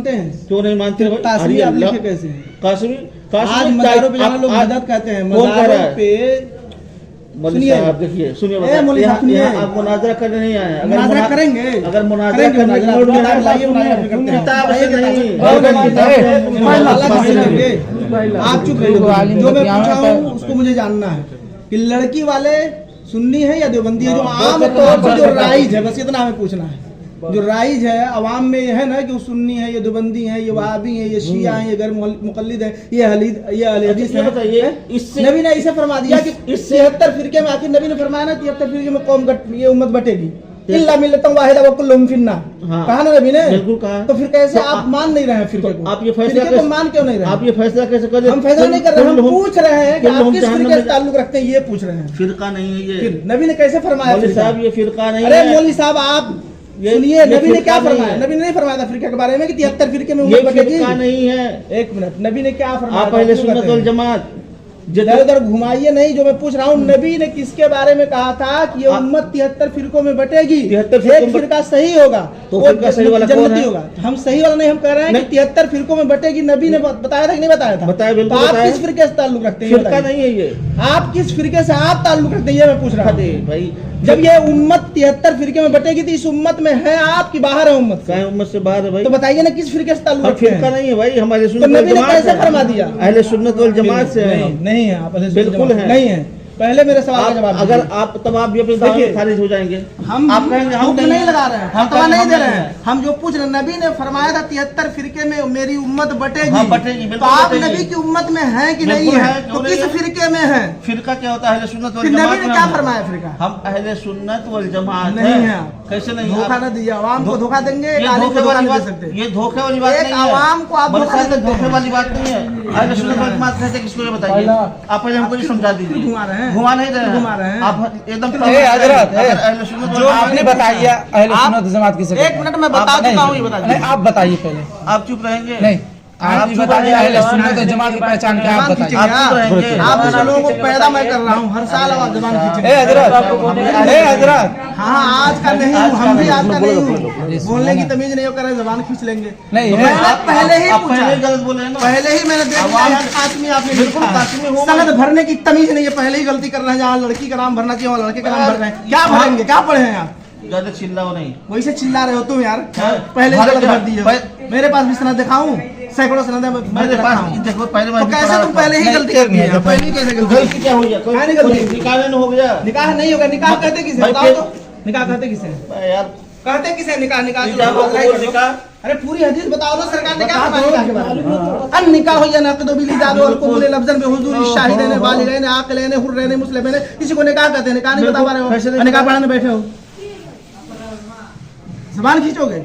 मानते हैं? क्यों नहीं मानते भाई? काश्मीरी आप लिखे कैसे हैं? काश्मीरी आज मज़ारों पे जाना लोग बिदअत कहते हैं। मज़ारों पे सुनिए, आप देखिए, सुनिए, आप मुनाजरा करने नहीं आए। मुनाजरा करेंगे, अगर मुनाजरा करने आप चुप रहिए। जो मैं पूछा हूँ उसको मुझे जानना है कि लड़की वाले सुन्नी है या देवबंदी है? जो आम तौर पर जो राइज है, बस इतना हमें पूछना है। जो राइज है अवाम में ये है ना कि सुन्नी है, ये देवबंदी है, ये वहाबी है, ये शिया है, ये गैर मुक़ल्लिद है, ये अहले हदीस है। बताइए, इससे नबी ने इसे फरमा दिया कि इस 73 फिरके में, आखिर नबी ने फरमाया ना 73 फिरके में कौम ये उम्मत बटेगी, इल्ला मिल्लतन वाहिदा व कुल्लुहुम फिन्नार। कहा ना नबी ने? बिल्कुल कहा। तो फिर कैसे आप मान नहीं रहे हैं फिरके को? आप ये फैसला फिरके को मान क्यों नहीं रहे? आप ये फैसला कैसे कर? हम फैसला नहीं कर रहे, हम पूछ रहे हैं कि आप किस फिरके से ताल्लुक रखते हैं, ये पूछ रहे हैं। फिरका नहीं है ये। फिर नबी ने कैसे फरमाया? मौलवी साहब, ये फिरका नहीं है। अरे मौलवी साहब, आप सुनिए, नबी ने क्या फरमाया? नबी ने नहीं फरमाया था फिरके के बारे में कि 73 फिरके में उम्मत बटेगी? फिरका नहीं है। एक मिनट, नबी ने क्या फरमाया? आप अहले सुन्नत वल जमात इधर उधर घुमाइए नहीं। जो मैं पूछ रहा हूँ, नबी ने किसके बारे में कहा था कि ये उम्मत 73 फिरकों में बटेगी? 73 एक फिरका सही होगा तो फिरका सही वाला जन्नती होगा। हम सही वाला नहीं, हम कह रहे हैं कि 73 फिरकों में बटेगी। नबी ने बताया था कि नहीं बताया था? बताया, बिल्कुल। तो आप किस फिरके से ताल्लुक रखते हैं? फिरका नहीं है ये। आप किस फिरके से आप ताल्लुक रखते हैं, ये मैं पूछ रहा हूँ भाई। जब ये उम्मत 73 फिरके में बटेगी तो इस उम्मत में है आप की बाहर है उम्मत से? उम्मत से बाहर है भाई। तो बताइए ना किस फिरके से ताल्लुक रखते हैं? फिरका नहीं है भाई, हमारे तो नबी ने कैसे फरमा दिया? अहले सुन्नत वल जमात से नहीं है आप? बिल्कुल है, नहीं है। पहले मेरे सवाल का जवाब अगर आप तब आप भी अपने दावे खारिज हो जाएंगे। हम आप कहेंगे हम नहीं लगा रहे हैं, हम तो नहीं दे रहे हैं। हम जो पूछ रहे हैं, नबी ने फरमाया था 73 फिरके में मेरी उम्मत बटेगी। बटेगी, तो आप नबी की उम्मत में है कि नहीं है? तो किस फिरके में है? फिरका क्या होता है? अहले सुन्नत वल जमात। नबी ने क्या में फरमाया फिरका? हम अहले सुन्नत वल जमात नहीं है। कैसे नहीं? धोखा न दीजिए, आवाम को धोखा देंगे। ये धोखे वाली बात, ये धोखे वाली बात नहीं है। आवाम को आप धोखे वाली बात नहीं है। अहले सुन्नत वल जमात कहते किसको, ये बताइए आप। पहले हमको ये समझा दीजिए। घुमा रहे हैं, घुमा नहीं रहे हैं आप एकदम। जो आपने बताइए अहले सुन्नत जमात किसे? एक मिनट में बता चुका हूँ, ये बताइए। आप बताइए पहले। आप चुप रहेंगे? नहीं, आप बताइए अहले सुन्नत जमात की पहचान क्या? आप बताइए। आप लोगों को पैदा मैं कर रहा हूँ, हर साल आवाज जबान खींचेंगे। हज़रत हाँ, आज का नहीं हूँ, हम भी आज का नहीं हूँ। बोलने की तमीज नहीं होकर जबान खींच लेंगे। नहीं, पहले ही पूछा, गलत बोले ना। पहले ही मैंने देखा कासमी, आपने बिल्कुल कासमी हो। सनद भरने की तमीज नहीं है, पहले ही गलती कर रहे हैं। जहाँ लड़की का नाम भरना चाहिए वहाँ लड़के का नाम भर रहे हैं। क्या भरेंगे? क्या पढ़े हैं आप? ज्यादा चिल्लाओ नहीं। वैसे चिल्ला रहे हो तुम यार। पहले ही गलत भर दिए। मेरे पास भी सनद दिखाऊं, सैकड़ों सनद मेरे पास। देखो पहले तो कैसे तुम पहले ही गलती कर दिए? पहले ही कैसे गलती क्या हो गया? निकाह नहीं हो गया? निकाह नहीं होगा। निकाह कहते किसे? बताओ तो। निकाह कहते किसे यार? कहते किसे निकाह? निकाह निकाह। अरे पूरी हदीस बताओ ना, सरकार ने क्या फरमाया निकाह के बारे में? अन निकाह हो या नक़दु बिल इजाज़ वल क़बूल लफ्ज़न बि हुज़ूर शाहिदैन बालिगैन आक़िलैन हुर्रैन मुस्लिमैन। किसी को निकाह कहते हैं? निकाह नहीं बता पा रहे हो, निकाह पढ़ाने बैठे हो, ज़बान खींचोगे।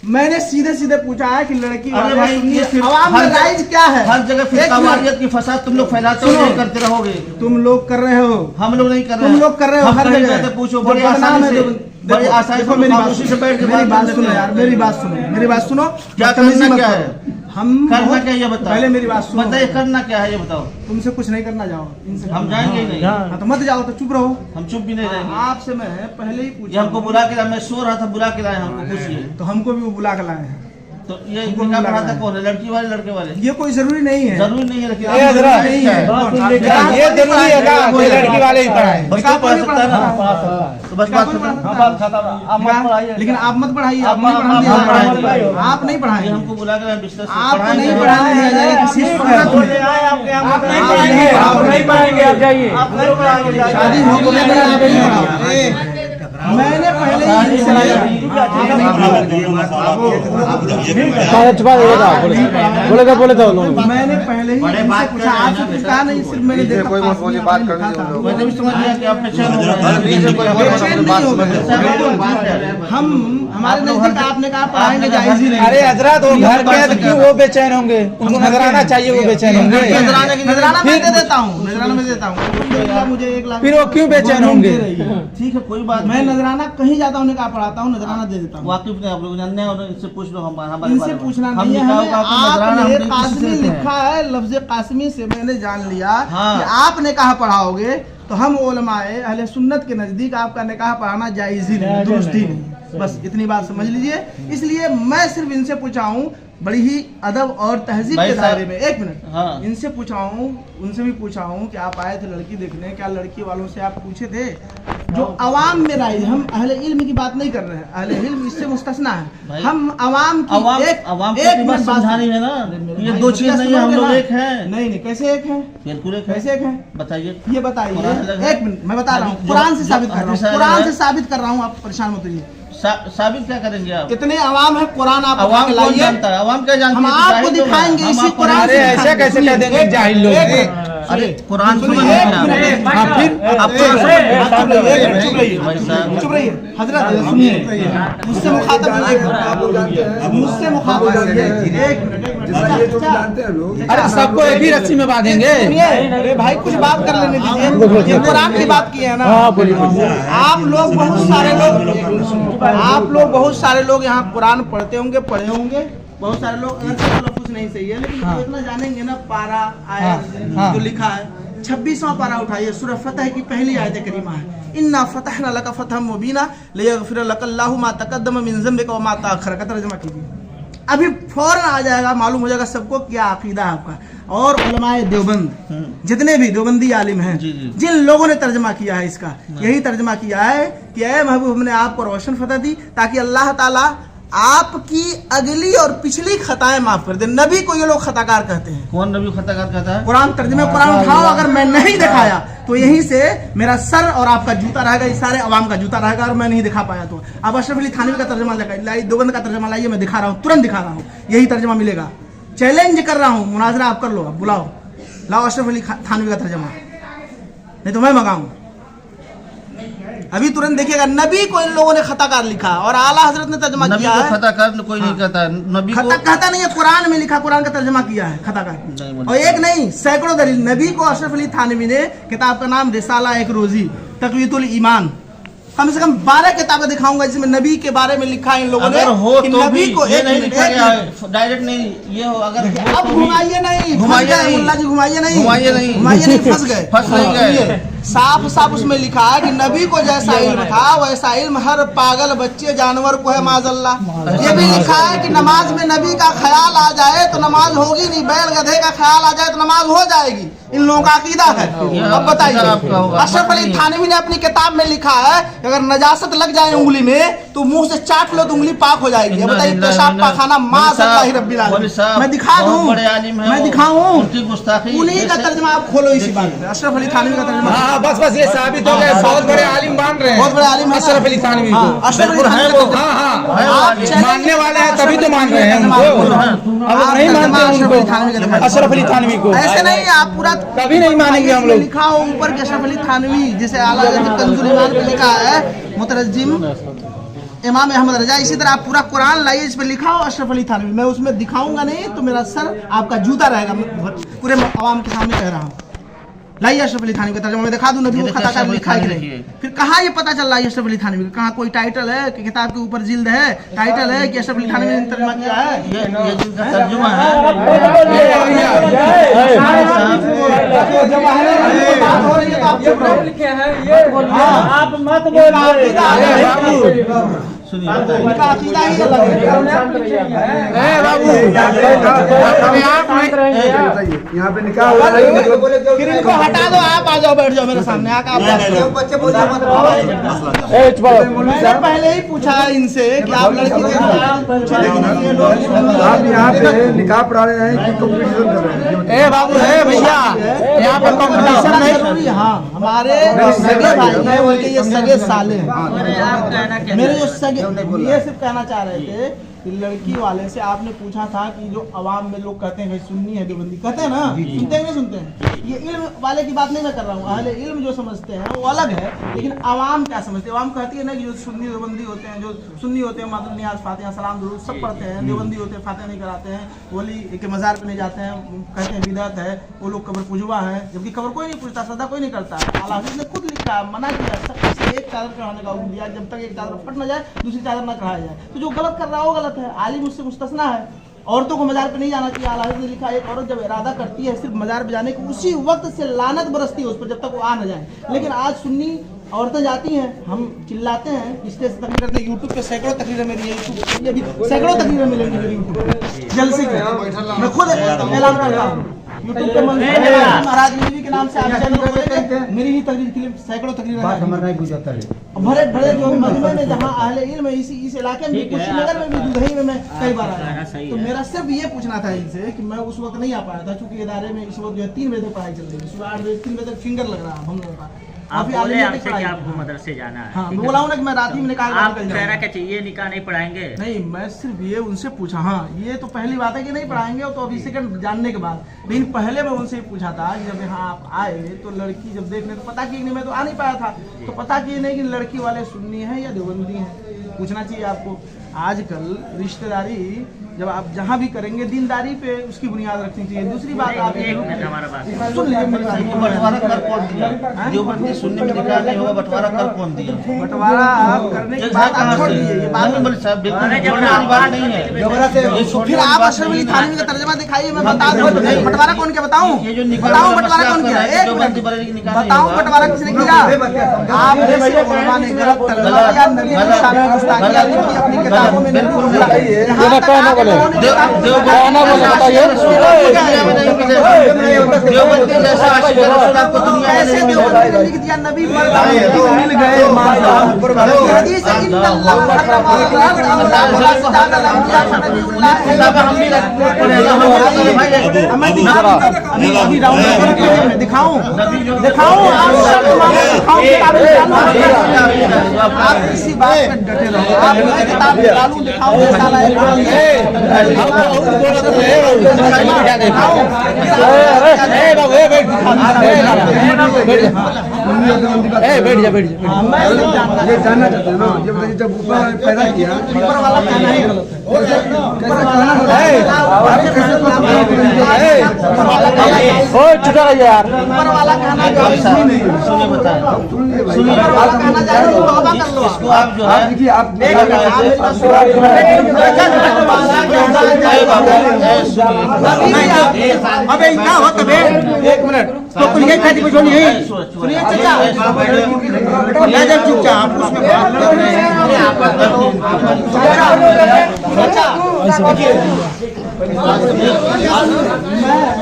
मैंने सीधे सीधे पूछा है कि लड़की अरे भाई, अवाम में राइज क्या है? हर जगह फिरकावारियत की फसाद तुम लोग फैलाते हो, नहीं करते रहोगे। तुम लोग कर रहे हो, हम लोग नहीं कर रहे। तुम लोग कर रहे हो हर जगह। पूछो बड़ी आसानी से, बड़ी आसानी से। मेरी से बैठ के मेरी बात सुनो यार, मेरी बात सुनो, मेरी बात सुनो। क्या करना क्या है? हम करना क्या ये बताओ। पहले मेरी बात सुनो। बताइए करना क्या है ये बताओ। तुमसे कुछ नहीं करना, जाओ इनसे। हम जाएंगे ही नहीं। हाँ, तो मत जाओ, तो चुप रहो। हम चुप भी नहीं रहेंगे। आपसे मैं पहले ही पूछा, हमको बुला के लाए। मैं सो रहा था, बुला के लाए हमको। पूछिए। तो हमको भी वो बुला के लाए हैं। तो ये निकाह पढ़ाता कौन है? लड़की वाले लड़के वाले? ये कोई जरूरी नहीं है। जरूरी नहीं है, लेकिन ये जरूरी है ना कोई लड़की वाले ही पढ़ाए। बच्चा पढ़ सकता है ना, तो बस बात खत्म। लेकिन आप मत पढ़ाइए, आप नहीं पढ़ाइए, आप नहीं पढ़ाइए। हमको बुला के बिस्तर आप नहीं पढ़ाने दिया जाएगा किसी शादी हो गई। मैंने पहले ही मैंने पहले ही इनसे पूछा, आपसे कुछ कहा नहीं, सिर्फ मैंने देखा कोई बात करनी है। मैंने भी समझ लिया कि आप बेचैन हो। हम हमारे नजदीक आपने कहा पढ़ाएंगे जायज ही नहीं। अरे हजरत, वो घर कैद क्यों वो बेचैन होंगे? उनको नजराना चाहिए, वो बेचैन होंगे। नजराना मैं दे देता हूँ, नजराना मैं देता हूँ। मुझे 1 लाख। फिर वो क्यों बेचैन होंगे? ठीक है, कोई बात। मैं नजराना कहीं जाता हूँ, निकाह पढ़ाता हूँ, नजराना दे देता हूँ। वाकिफ नहीं आप लोग जानते हैं, और इनसे पूछ लो। हम इनसे पूछना नहीं है हमें। आपने कासमी लिखा है, लफ्ज़ कासमी से मैंने जान लिया कि आप निकाह पढ़ाओगे। तो हम उलमाए अहले सुन्नत के नजदीक आपका निकाह पढ़ाना जायज़ ही नहीं, दुरुस्त ही नहीं। बस इतनी बात समझ लीजिए। इसलिए मैं सिर्फ इनसे पूछा हूँ बड़ी ही अदब और तहजीब के दायरे में, एक मिनट, हाँ। इनसे पूछा हूँ, उनसे भी पूछा हूँ कि आप आए थे लड़की देखने, क्या लड़की वालों से आप पूछे थे? जो अवाम में राय, हम अहले इल्म की बात नहीं कर रहे हैं, अहले इल्म इससे मुस्तस्ना है, हम अवाम की एक बात समझानी है ना, ये दो चीज नहीं है, हम लोग एक हैं। नहीं कैसे एक हैं? बिल्कुल एक कैसे एक हैं? बताइए, ये बताइए। एक मिनट मैं बता रहा हूँ, कुरान से साबित कर रहा हूँ, कुरान से साबित कर रहा हूँ, आप परेशान मत होइए। साबित क्या करेंगे आप? कितने अवाम है, कुरान आप अवाम कौन जानता है? अवाम क्या जानती है? हम आपको दिखाएंगे इसी कुरान से। ऐसे कैसे कह देंगे जाहिल लोग? अरे कुरान चुप रहिए, हजरत सुनिए, मुझसे मुखातब मुझसे मुखातब। अरे सबको एक ही रस्सी में बांधेंगे। अरे भाई कुछ बात कर लेने दीजिए, ये कुरान की बात की है ना। आप लोग बहुत सारे लोग यहाँ कुरान पढ़ते होंगे, पढ़े होंगे बहुत सारे लोग, अगर से कुछ नहीं सही है, लेकिन तो इतना जानेंगे ना, पारा आयत जो लिखा है 26वां पारा उठाइए, सूरह फतह की पहली आयत करीमा है, इन्ना फतहना लका फतहम मुबीना लियगफिर लकल्लाहु मा तक़द्दम मिन ज़म्बिका व मा तअख़्ख़र का तर्जुमा कीजिए। अभी फौरन आ जाएगा, मालूम हो जाएगा सबको क्या अकीदा है आपका। और उलमाए देवबंद जितने भी देवबंदी आलिम हैं, जिन लोगों ने तर्जमा किया है इसका, यही तर्जमा किया है कि ऐ महबूब हमने आपको रोशन फतह दी ताकि अल्लाह ताला आपकी अगली और पिछली खताएं माफ कर दे। नबी को ये लोग खताकार कहते हैं। कौन नबी खताकार कहता है? कुरान तर्जुमे कुरान उठाओ, अगर मैं नहीं दिखाया तो यहीं से मेरा सर और आपका जूता रहेगा, इस सारे अवाम का जूता रहेगा, और मैं नहीं दिखा पाया तो अब अशरफ अली थानवी का तर्जुमा लाइए, देवबंद का तर्जुमा लाइए, मैं दिखा रहा हूँ, तुरंत दिखा रहा हूँ, यही तर्जुमा मिलेगा। चैलेंज कर रहा हूँ, मुनाजरा आप कर लो, अब बुलाओ, लाओ अशरफ अली थानवी का तर्जुमा, नहीं तो मैं मंगाऊं। अभी तुरंत देखिएगा, नबी को इन लोगों ने खताकार लिखा और आला हजरत ने तर्जुमा किया है। खताकार कोई नहीं कहता है, नबी को कहता नहीं है, कुरान में लिखा, कुरान का तर्जुमा किया है खताकार। और एक नहीं सैकड़ों दलील। नबी को अशरफ अली थानवी ने, किताब का नाम रिसाला एक रोजी तक़वीयतुल ईमान, कम से कम 12 किताबें दिखाऊंगा जिसमें नबी के बारे में लिखा है इन लोगों ने। हो कि तो नबी को ये नहीं लिखा गया है, डायरेक्ट नहीं ये हो, अगर अब घुमाइए नहीं, घुमाइए नहीं, मुल्ला जी घुमाइए नहीं, फंस गए, फंस नहीं गए। साफ साफ उसमें लिखा है कि नबी को जैसा इल्म था वैसा इल्म हर पागल बच्चे जानवर को है माज़अल्लाह। ये भी लिखा है कि नमाज में नबी का ख्याल आ जाए तो नमाज होगी नहीं, बैल गधे का ख्याल आ जाए तो नमाज हो जाएगी। इन लोगों का अकीदा है। अब बताइए, अशरफ अली थानवी ने अपनी किताब में लिखा है कि अगर नजासत लग जाए उंगली में तो मुंह से चाट लो तो उंगली पाक हो जाएगी। अब बताइए, पेशाब पाखाना माज़अल्लाह रब्बिल आलमीन। मैं दिखा दूं, मैं दिखाऊं, उन्हीं का तर्जुमा आप खोलो इसी बात पे, अशरफ अली थानवी का तर्जुमा। बस ये साबित हो गया, बहुत बड़े आलिम मान रहे हैं, बहुत बड़े आलिम अशरफ अली थानवी को। अशरफ अली थानवी को मानने वाले हैं तभी तो मान रहे हैं उनको, अब नहीं मानते उनको, अशरफ अली थानवी को ऐसे नहीं, आप पूरा कभी नहीं मानेंगे हम लोग। लिखा हो ऊपर के अशरफ अली थानवी, जिसे आला हज़रत कंजुल ईमान पे लिखा है मुतरज्जिम इमाम अहमद रजा, इसी तरह आप पूरा कुरान लाइए, इस पे लिखा हो अशरफ अली थानवी। मैं उसमें दिखाऊंगा नहीं तो मेरा सर आपका जूता रहेगा, पूरे आवाम के सामने कह रहा हूँ। लाइए अशरफ अली थानवी का तर्जुमा, मैं दिखा दूं नबी को खताकार लिखा है कि नहीं। फिर कहाँ ये पता चल रहा है अशरफ अली थानवी का? कहाँ कोई टाइटल है कि किताब के ऊपर जिल्द है, टाइटल है कि अशरफ अली थानवी ने तर्जुमा किया है? ये जिनका तर्जुमा है, आप मत बोलो, सुनिए इनका अकीदा ही अलग है। बाबू यहाँ पे निकाह फिर इनको हटा दो, आप आ जाओ, बैठ जाओ मेरे सामने आकर। पहले ही पूछा इनसे कि आप लड़की आप यहाँ पे निकाह पढ़ा रहे हैं कि कंपटीशन कर रहे हैं? ए बाबू है भैया, यहाँ पर कंपटीशन नहीं। हाँ, हमारे सगे भाई हैं, उनके ये सगे साले हैं। मेरे जो सगे, ये सिर्फ कहना चाह रहे थे कि लड़की वाले से आपने पूछा था कि जो अवाम में लोग कहते हैं कि सुन्नी है देवबंदी, कहते हैं ना, सुनते हैं नहीं सुनते हैं? ये इल्म वाले की बात नहीं मैं कर रहा हूँ, अहले इल्म जो समझते हैं वो अलग है, लेकिन अवाम क्या समझते हैं? अवाम कहती है ना कि जो सुन्नी देवबंदी होते हैं, जो सुन्नी होते हैं मातम नियाज फातिहा सलाम दुरूद सब पढ़ते हैं, देवबंदी होते हैं फातिहा नहीं कराते हैं, वली के मज़ार पे नहीं जाते हैं, कहते हैं बिदअत है, वो लोग कब्र पुजवा है, जबकि कब्र कोई नहीं पूछता, सदा कोई नहीं करता। आला हज़रत ने खुद लिखा, मना किया सबसे एक चादर चढ़ाने का हुक्म दिया, जब तक एक चादर फट न जाए दूसरी चादर न चढ़ाया जाए। तो जो गलत कर रहा है वो गलत है, आलिम उससे मुस्तस्ना है। औरतों को मजार पे नहीं जाना चाहिए। आला हज़रत ने लिखा, एक औरत जब इरादा करती है सिर्फ मजार पे जाने की, उसी वक्त से लानत बरसती है उस पर जब तक वो आ न जाए। लेकिन आज सुन्नी औरतें जाती हैं, हम चिल्लाते हैं, स्टेज से तकरीर करते हैं, यूट्यूब पे सैकड़ों तकरीरें मेरी है, यूट्यूब ये भी सैकड़ों तकरीरें मिलेंगी मेरी यूट्यूब पे जलसे के। मैं खुद ऐलान करता हूँ यूट्यूब पे महाराज नबी के नाम से आप चैनल खोलेंगे, मेरी ही तकरीर क्लिप सैकड़ों तकरीरें भरे भरे जो मजमे में जहाँ अहले इल्म इस इलाके में कुशीनगर में भी दुधई में मैं कई बार आया। तो मेरा सिर्फ ये पूछना था इनसे कि मैं उस वक्त नहीं आ पाया था, चूंकि इदारे में इस वक्त जो है 3 बजे तक पढ़ाई चल रही है, सुबह 8 बजे 3 बजे तक फिंगर लग रहा है हम लोगों का। आप बोले हमसे कि आपको मदरसे जाना है। हाँ, मैं बोला हूँ ना कि मैं रात ही में निकाल आप कह रहा कि ये निकाह नहीं पढ़ाएंगे। नहीं, मैं सिर्फ ये उनसे पूछा। हाँ, ये तो पहली बात है कि नहीं पढ़ाएंगे, तो अभी सेकंड जानने के बाद। लेकिन पहले मैं उनसे पूछा था कि जब यहाँ आप आए तो लड़की जब देखने तो पता की नहीं, मैं तो आ नहीं पाया था, तो पता की नहीं कि लड़की वाले सुन्नी है या देवबंदी है, पूछना चाहिए आपको। आजकल रिश्तेदारी जब आप जहाँ भी करेंगे दीनदारी पे उसकी बुनियाद रखनी चाहिए। दूसरी बात आप हमारा बात सुन लीजिए मेरी बात। बंटवारा कर कौन दिया? देवबंदी सुन्नी में निकाह नहीं होगा, बंटवारा कर कौन दिया? बंटवारा आप करने की बात आप छोड़ दीजिए, ये बात मालूम साहब छोड़ने वाली बात नहीं है। फिर आप अशरफ अली थानवी का तर्जुमा दिखाइए, मैं बता दूं बंटवारा कौन किया बताऊं? ये जो निकाह बताऊं बंटवारा कौन किया? एक मिनट बताऊं बंटवारा किसने किया? आप जैसे उलमा ने गलत तर्जुमा किया, नबी की शान में गुस्ताखियां लिखी अपनी किताबों में बिल्कुल नहीं। कहना बोले देवबंदी जैसा आशिक रसूल आपको दुनिया में ऐसे नहीं मिल देवबंदी रहा ने लिख दिया नबी मिल गए हदीस है इन्नल्लाह आप इसी बात पर डटे रहो। आप मैं किताब निकालूं दिखाऊं बैठ जा बैठ जा। ये जानना चाहते हैं ना, ये बताइए जब ऊपर पैदा किया ऊपर वाला कहना ही गलत है। चुका यार ऊपर वाला कहना जायज ही नहीं है। सुनिए बताएं, ऊपर वाला कहना जायज है, तौबा कर लो। इसको आप जो है देखिए आप अबे क्या हो तबे एक मिनट तो कुछ ये खाती कुछ नहीं सुनिए चाचा मैं जब चुपचाप उसमें बात कर रहे हैं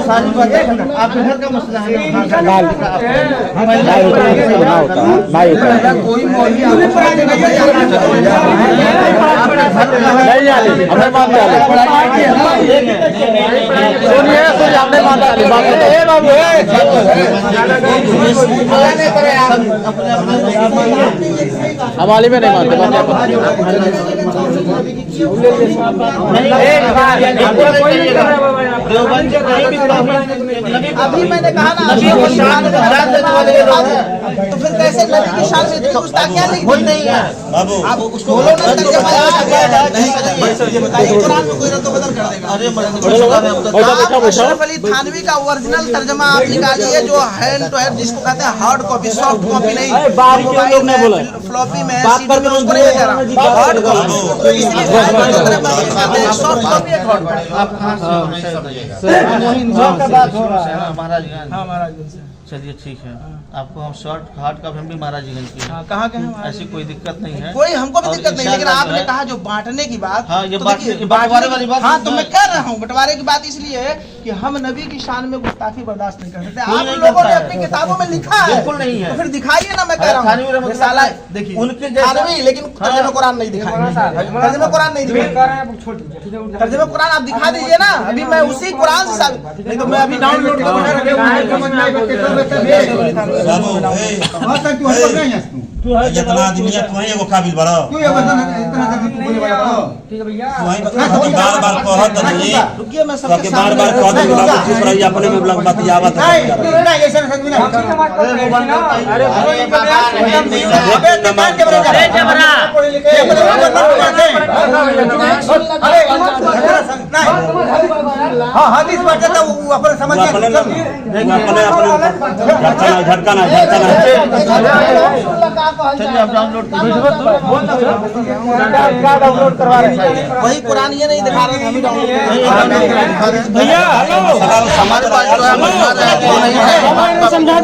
सारी बातें आप घर का मसला है कोई मौलवी हमारे में नहीं मानते अभी मैंने कहा ना तो फिर कैसे नबी की शान में गुस्ताखियां लिख दी नहीं है आप उसको बोलो ना कुरान में कोई रद्द बदल कर देगा। अशरफ अली थानवी का ओरिजिनल तर्जमा आप निकालिए जो हैंड टू हैंड जिसको कहते हैं हार्ड कॉपी, सॉफ्ट कॉपी नहीं, मोबाइल में फ्लॉपी में सीडी में उसको नहीं कह रहा हार्ड कॉपी, तो इसलिए सॉफ्ट कॉपी है हार्ड महाराजगंज। चलिए ठीक है, आपको हम शॉर्ट हार्ड का हम भी महाराजगंज की है। कहाँ के हैं? ऐसी कोई दिक्कत नहीं है, कोई हमको भी और दिक्कत नहीं, लेकिन इंशाअल्लाह आपने जो है- कहा जो बांटने की बात, हाँ, ये तो बांटने देखिए, की बंटवारे वाली बात हाँ तो जो मैं है- कह रहा हूँ बंटवारे की बात इसलिए है कि हम नबी की शान में गुस्ताखी बर्दाश्त नहीं कर सकते। कोई आप नहीं लोगों करता ने है। अपनी किताबों में लिखा है, बिल्कुल नहीं है। तो फिर दिखाइए ना, मैं कह रहा थानवी हूँ रहमतुल्लाह रिसाला देखिए उनके जैसा- थानवी, लेकिन तर्जुमा कुरान नहीं दिखाएंगे, तर्जुमा कुरान नहीं दिखाएंगे, तर्जुमा कुरान आप दिखा दीजिए ना, अभी मैं उसी कुरान से साबित, नहीं तो मैं अभी डाउनलोड जितना आदमी है तुम्हें एगो काबिल बड़ा बार बार कहत नहीं रुकिए मैं तो सबके के बार बार कहत नहीं बाबू चुप रही अपने में ब्लॉक बात यावत है हाँ हदीस बताता वो अपने समझ के अपने झटका ना चलिए आप डाउनलोड डाउनलोड करवा रहे हैं वही कुरान ये नहीं दिखा रहे थे, हम ही डाउनलोड भैया हेलो हमारे पास जो है बता रहे हैं वो नहीं है। समझा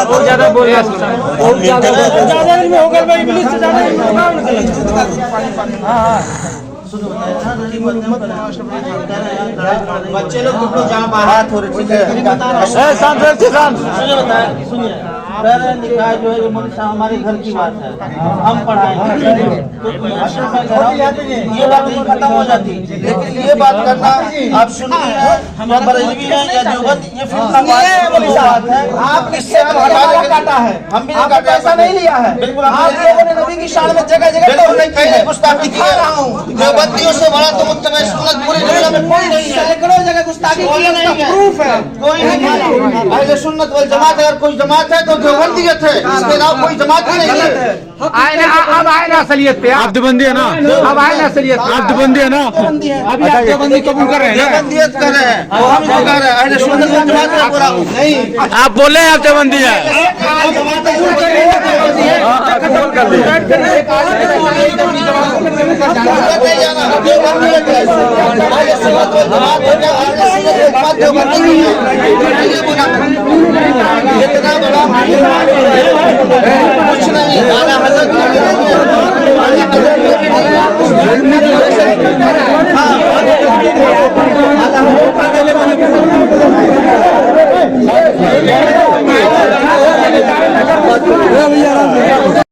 दो ज्यादा बोल रहा ज्यादा में होकर भाई इंग्लिश से ज्यादा हाँ बच्चे लोग तुम लोग जहाँ बाहर थोड़े ठीक है सुनिए पहले निकाह जो है हमारे घर की बात है, हम पढ़ाएंगे तो ये बात नहीं खत्म हो जाती, लेकिन ये बात करना आप सुनिए हम बरेलवी हैं या देवबंद ये फिर बात है। आप इससे काटा है, हम भी पैसा नहीं लिया है, बिल्कुल आप लोगों ने नबी की शान में जगह जगह गुस्ताखी की रहा हूँ। देवबंदियों से बड़ा तो मुत्तबा सुन्नत पूरी दुनिया में कोई नहीं है, सैकड़ों जगह गुस्ताखी की है, प्रूफ है कोई नहीं है। अहले सुन्नत वल जमात अगर कोई जमात है तो देवबंदियत है, इसके अलावा कोई जमात ही नहीं है। अब आए ना असलियत पे आप देवबंदी है ना, अब आए ना असलियत आप देवबंदी है ना, अभी आप देवबंदी कबूल कर रहे हैं देवबंदियत कर रहे हैं और हम जो कर रहे हैं अहले सुन्नत वल जमात का पूरा नहीं आप बोले आप देवबंदी है इतना बड़ा